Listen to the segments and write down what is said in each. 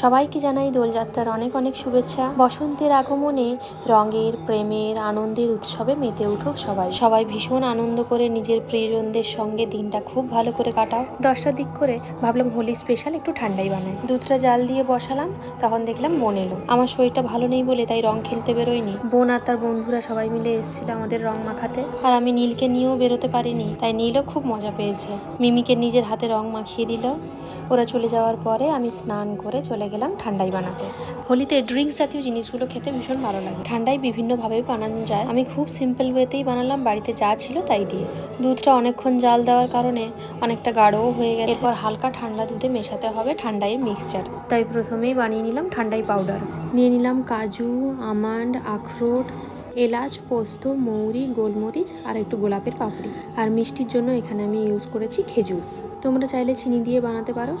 সবাইকে জানাই দোলযাত্রার অনেক অনেক শুভেচ্ছা। বসন্তের আগমনে রঙের, প্রেমের, আনন্দের উৎসবে মেতে উঠুক সবাই। সবাই ভীষণ আনন্দ করে নিজের প্রিয়জনদের সঙ্গে দিনটা খুব ভালো করে কাটাও। 10টার দিক করে ভাবলাম হোলি স্পেশাল একটু ঠান্ডাই বানাই। দুধটা জাল দিয়ে বসালাম, তখন দেখলাম বোন এলো। আমার শরীরটা ভালো নেই বলে তাই রং খেলতে বেরোয়নি। বোন আর তার বন্ধুরা সবাই মিলে এসেছিল আমাদের রং মাখাতে, আর আমি নীলকে নিয়েও বেরোতে পারিনি, তাই নীলও খুব মজা পেয়েছে। মিমিকে নিজের হাতে রং মাখিয়ে দিল। ওরা চলে যাওয়ার পরে আমি স্নান করে চলে গেলাম ঠান্ডাই বানাতে। হোলিতে ড্রিঙ্কস জাতীয় জিনিসগুলো খেতে ভীষণ ভালো লাগে। ঠান্ডাই বিভিন্নভাবে বানানো যায়, আমি খুব সিম্পল ওয়েতেই বানালাম, বাড়িতে যা ছিল তাই দিয়ে। দুধটা অনেকক্ষণ জাল দেওয়ার কারণে অনেকটা গাঢ়ও হয়ে গেছে। এরপর হালকা ঠান্ডা দুধে মেশাতে হবে ঠান্ডাইয়ের মিক্সচার, তাই প্রথমেই বানিয়ে নিলাম ঠান্ডাই পাউডার। নিয়ে নিলাম কাজু, আমন্ড, আখরোট, এলাচ, পোস্ত, মৌরি, গোলমরিচ আর একটু গোলাপের পাপড়ি। আর মিষ্টির জন্য এখানে আমি ইউজ করেছি খেজুর। তোমরা চাইলে চিনি দিয়ে বানাতে পারো,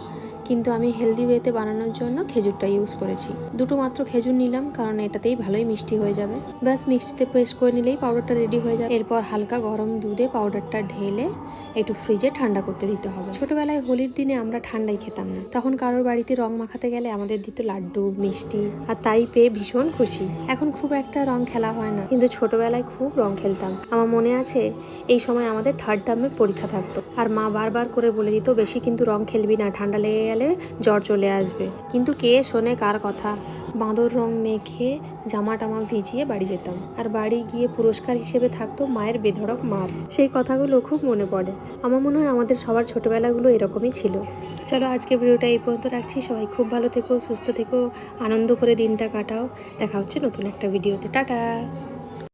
কিন্তু আমি হেলদি ওয়েতে বানানোর জন্য খেজুরটা ইউজ করেছি। দুটো মাত্র খেজুর নিলাম, কারণ এটাতেই ভালোই মিষ্টি হয়ে যাবে। ব্যাস মিক্সিতে পেস্ট করে নিলেই পাউডারটা রেডি হয়ে যাবে। এরপর হালকা গরম দুধে পাউডারটা ঢেলে একটু ফ্রিজে ঠান্ডা করতে দিতে হবে। ছোটবেলায় হোলির দিনে আমরা ঠান্ডাই খেতাম না, তখন কারোর বাড়িতে রং মাখাতে গেলে আমাদের দিত লাড্ডু, মিষ্টি, আর তাই পেয়ে ভীষণ খুশি। এখন খুব একটা রং খেলা হয় না, কিন্তু ছোটবেলায় খুব রং খেলতাম। আমার মনে আছে এই সময় আমাদের থার্ড টার্মের পরীক্ষা থাকতো, আর মা বারবার করে বলে দিত বেশি কিন্তু রং খেলবি না, ঠান্ডা লেগে গেলে জ্বর চলে আসবে। কিন্তু কে শোনে কার কথা। বাঁদর রং মেখে জামা টামা ভিজিয়ে বাড়ি যেতাম, আর বাড়ি গিয়ে পুরস্কার হিসেবে থাকতো মায়ের বেধড়ক মার। সেই কথাগুলো খুব মনে পড়ে। আমার মনে হয় আমাদের সবার ছোটবেলাগুলো এরকমই ছিল। চলো আজকে ভিডিওটা এই পর্যন্ত রাখছি। সবাই খুব ভালো থেকো, সুস্থ থেকো, আনন্দ করে দিনটা কাটাও। দেখা হচ্ছে নতুন একটা ভিডিওতে। টাটা।